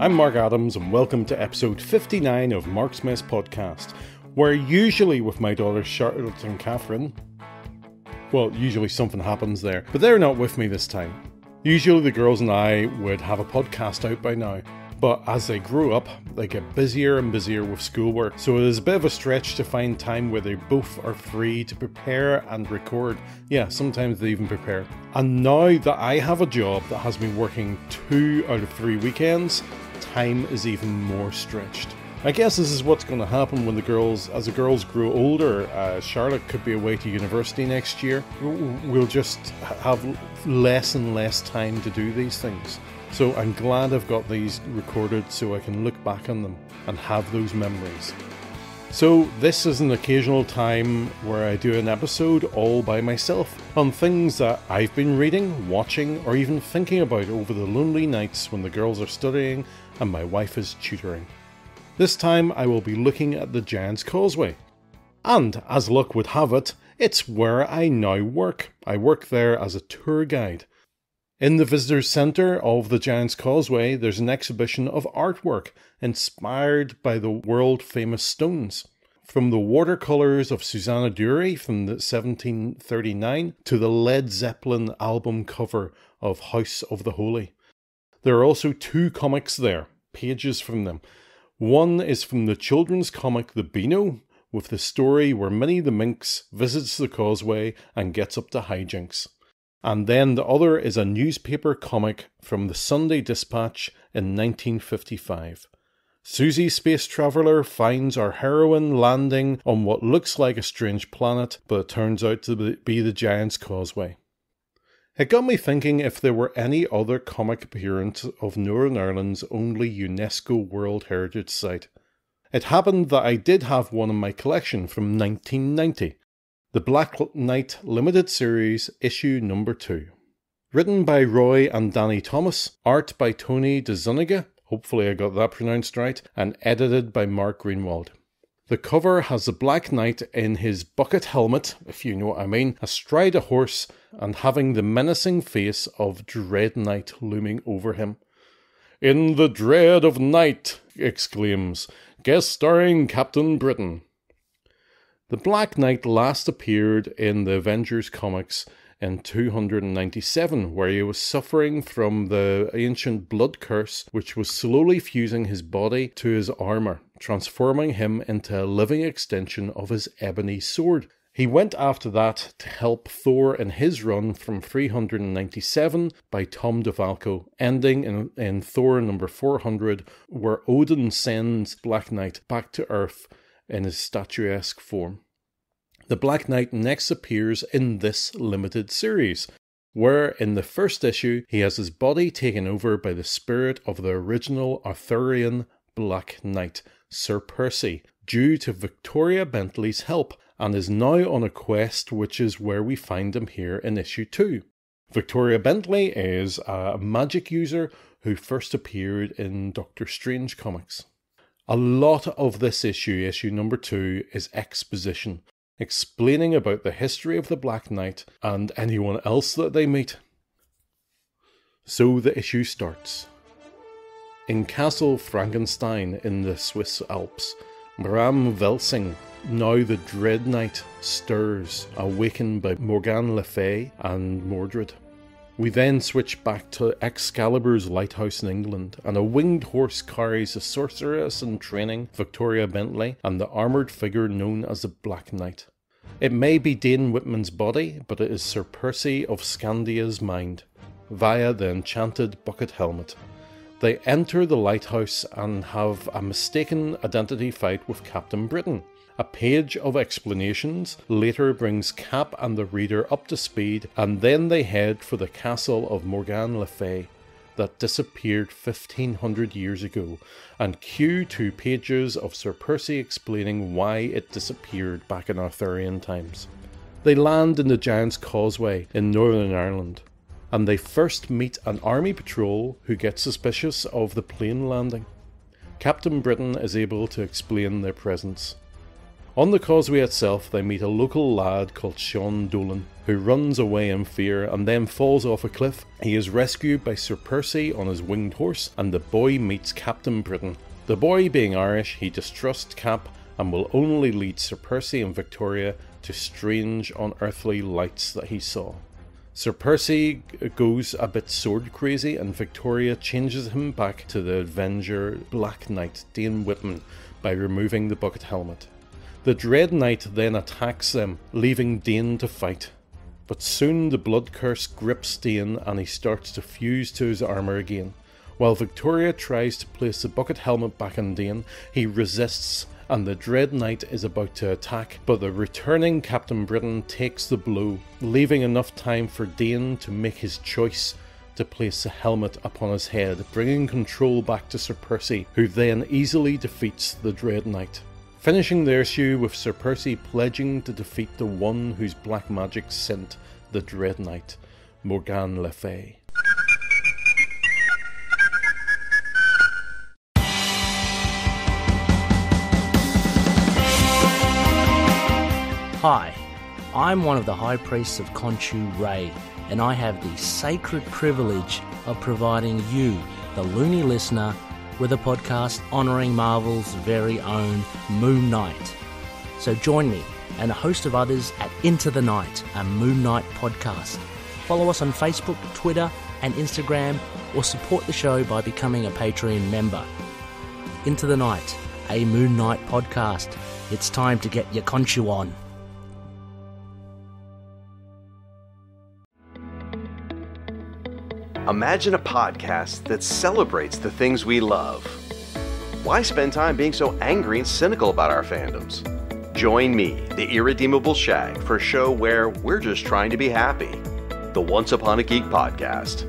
I'm Mark Adams and welcome to episode 59 of Markesmess Podcast, where usually with my daughters Charlotte and Catherine, well, usually something happens there, but they're not with me this time. Usually the girls and I would have a podcast out by now, but as they grow up, they get busier and busier with schoolwork, so it is a bit of a stretch to find time where they both are free to prepare and record. Yeah, sometimes they even prepare. And now that I have a job that has me working 2 out of 3 weekends, time is even more stretched. I guess this is what's going to happen when as the girls grow older. Charlotte could be away to university next year. We'll just have less and less time to do these things. So I'm glad I've got these recorded so I can look back on them and have those memories. So this is an occasional time where I do an episode all by myself on things that I've been reading, watching, or even thinking about over the lonely nights when the girls are studying and my wife is tutoring. This time I will be looking at the Giant's Causeway. And as luck would have it, it's where I now work. I work there as a tour guide. In the visitors centre of the Giant's Causeway, there's an exhibition of artwork inspired by the world-famous stones. From the watercolours of Susanna Dury from 1739 to the Led Zeppelin album cover of House of the Holy. There are also 2 comics there, pages from them. One is from the children's comic The Beano, with the story where Minnie the Minx visits the causeway and gets up to hijinks. And then the other is a newspaper comic from the Sunday Dispatch in 1955. Susie Space Traveller finds our heroine landing on what looks like a strange planet, but it turns out to be the Giant's Causeway. It got me thinking if there were any other comic appearance of Northern Ireland's only UNESCO World Heritage Site. It happened that I did have one in my collection from 1990, the Black Knight Limited Series, issue number 2. Written by Roy and Danny Thomas, art by Tony DeZuniga, hopefully I got that pronounced right, and edited by Mark Greenwald. The cover has the Black Knight in his bucket helmet, if you know what I mean, astride a horse and having the menacing face of Dread Knight looming over him. "In the dread of night," exclaims, guest starring Captain Britain. The Black Knight last appeared in the Avengers comics in 297, where he was suffering from the ancient blood curse, which was slowly fusing his body to his armour, transforming him into a living extension of his ebony sword. He went after that to help Thor in his run from 397 by Tom DeFalco, ending in Thor number 400, where Odin sends Black Knight back to Earth in his statuesque form. The Black Knight next appears in this limited series, where in the first issue he has his body taken over by the spirit of the original Arthurian Black Knight, Sir Percy, due to Victoria Bentley's help, and is now on a quest, which is where we find him here in issue 2. Victoria Bentley is a magic user who first appeared in Doctor Strange comics. A lot of this issue number 2, is exposition, explaining about the history of the Black Knight and anyone else that they meet. So the issue starts. In Castle Frankenstein in the Swiss Alps, Bram Welsing, now the Dread Knight, stirs, awakened by Morgane Le Fay and Mordred. We then switch back to Excalibur's lighthouse in England, and a winged horse carries the sorceress in training, Victoria Bentley, and the armoured figure known as the Black Knight. It may be Dane Whitman's body, but it is Sir Percy of Scandia's mind, via the enchanted bucket helmet. They enter the lighthouse and have a mistaken identity fight with Captain Britain. A page of explanations later brings Cap and the reader up to speed, and then they head for the castle of Morgane Le Fay that disappeared 1500 years ago, and cue 2 pages of Sir Percy explaining why it disappeared back in Arthurian times. They land in the Giant's Causeway in Northern Ireland, and they first meet an army patrol who get suspicious of the plane landing. Captain Britain is able to explain their presence. On the causeway itself, they meet a local lad called Sean Dolan, who runs away in fear and then falls off a cliff. He is rescued by Sir Percy on his winged horse, and the boy meets Captain Britain. The boy, being Irish, he distrusts Cap and will only lead Sir Percy and Victoria to strange, unearthly lights that he saw. Sir Percy goes a bit sword crazy, and Victoria changes him back to the Avenger Black Knight Dane Whitman by removing the bucket helmet. The Dread Knight then attacks them, leaving Dane to fight. But soon the blood curse grips Dane and he starts to fuse to his armour again. While Victoria tries to place the bucket helmet back on Dane, he resists and the Dread Knight is about to attack, but the returning Captain Britain takes the blow, leaving enough time for Dane to make his choice to place the helmet upon his head, bringing control back to Sir Percy, who then easily defeats the Dread Knight. Finishing the issue with Sir Percy pledging to defeat the one whose black magic sent the Dread Knight, Morgan Le Fay. Hi, I'm one of the High Priests of Khonshu Ray, and I have the sacred privilege of providing you, the loony listener, with a podcast honouring Marvel's very own Moon Knight. So join me and a host of others at Into the Night, a Moon Knight podcast. Follow us on Facebook, Twitter and Instagram, or support the show by becoming a Patreon member. Into the Night, a Moon Knight podcast. It's time to get your Khonshu on. Imagine a podcast that celebrates the things we love. Why spend time being so angry and cynical about our fandoms? Join me, the irredeemable Shag, for a show where we're just trying to be happy. The Once Upon a Geek Podcast.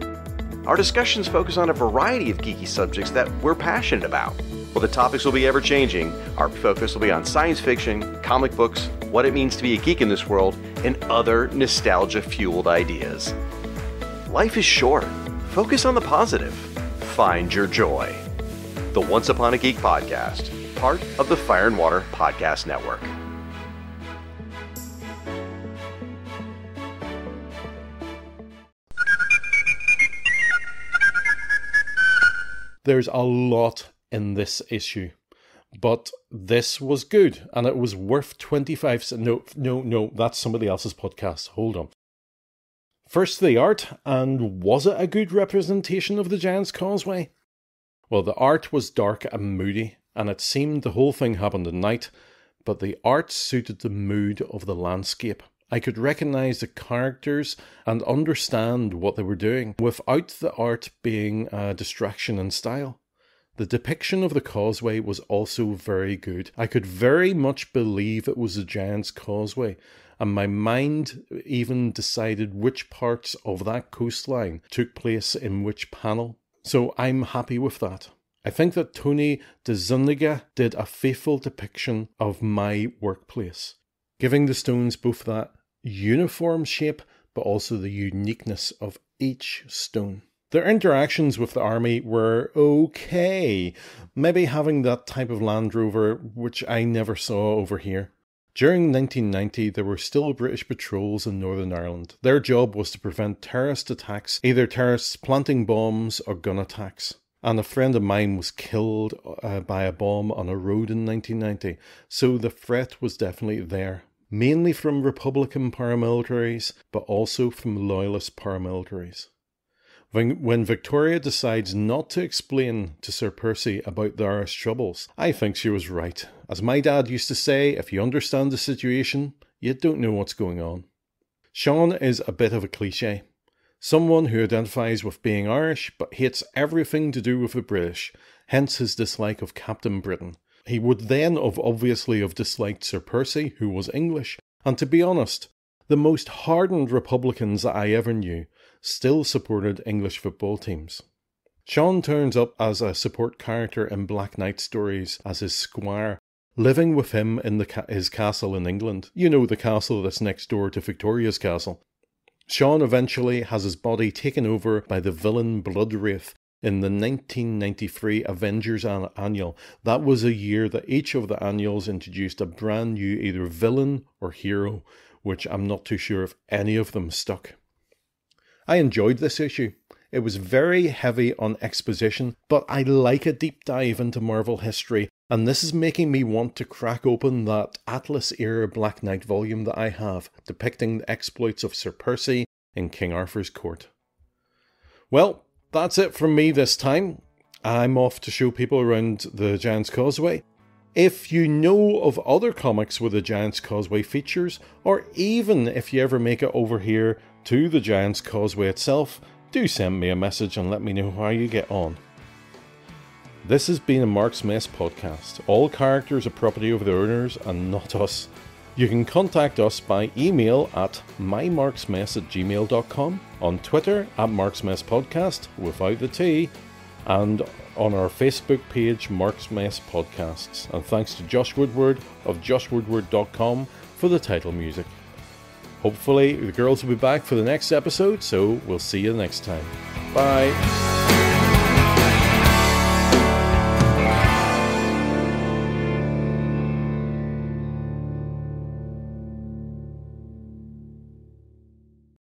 Our discussions focus on a variety of geeky subjects that we're passionate about. While the topics will be ever-changing, our focus will be on science fiction, comic books, what it means to be a geek in this world, and other nostalgia-fueled ideas. Life is short. Focus on the positive. Find your joy. The Once Upon a Geek Podcast, part of the Fire and Water Podcast Network. There's a lot in this issue, but this was good, and it was worth 25 cents. No, that's somebody else's podcast. Hold on. First, the art, and was it a good representation of the Giant's Causeway? Well, the art was dark and moody, and it seemed the whole thing happened at night, but the art suited the mood of the landscape. I could recognise the characters and understand what they were doing, without the art being a distraction in style. The depiction of the causeway was also very good. I could very much believe it was the Giant's Causeway, and my mind even decided which parts of that coastline took place in which panel. So I'm happy with that. I think that Tony DeZuniga did a faithful depiction of my workplace, giving the stones both that uniform shape but also the uniqueness of each stone. Their interactions with the army were okay, maybe having that type of Land Rover which I never saw over here. During 1990, there were still British patrols in Northern Ireland. Their job was to prevent terrorist attacks, either terrorists planting bombs or gun attacks. And a friend of mine was killed by a bomb on a road in 1990, so the threat was definitely there. Mainly from Republican paramilitaries, but also from Loyalist paramilitaries. When Victoria decides not to explain to Sir Percy about the Irish troubles, I think she was right. As my dad used to say, if you understand the situation, you don't know what's going on. Sean is a bit of a cliché. Someone who identifies with being Irish, but hates everything to do with the British, hence his dislike of Captain Britain. He would then obviously have disliked Sir Percy, who was English, and to be honest, the most hardened Republicans that I ever knew still supported English football teams. Sean turns up as a support character in Black Knight stories as his squire, living with him in his castle in England. You know, the castle that's next door to Victoria's castle. Sean eventually has his body taken over by the villain Blood Wraith in the 1993 Avengers Annual. That was a year that each of the annuals introduced a brand new either villain or hero, which I'm not too sure if any of them stuck. I enjoyed this issue. It was very heavy on exposition, but I like a deep dive into Marvel history, and this is making me want to crack open that Atlas-era Black Knight volume that I have, depicting the exploits of Sir Percy in King Arthur's court. Well, that's it from me this time. I'm off to show people around the Giant's Causeway. If you know of other comics with the Giant's Causeway features, or even if you ever make it over here to the Giant's Causeway itself, do send me a message and let me know how you get on. This has been a Marksmess podcast. All characters are property of their owners and not us. You can contact us by email at mymarksmess@gmail.com, on Twitter at Marksmess Podcast without the T, and on our Facebook page Marksmess Podcasts. And thanks to Josh Woodward of joshwoodward.com for the title music. Hopefully the girls will be back for the next episode, so we'll see you next time. Bye.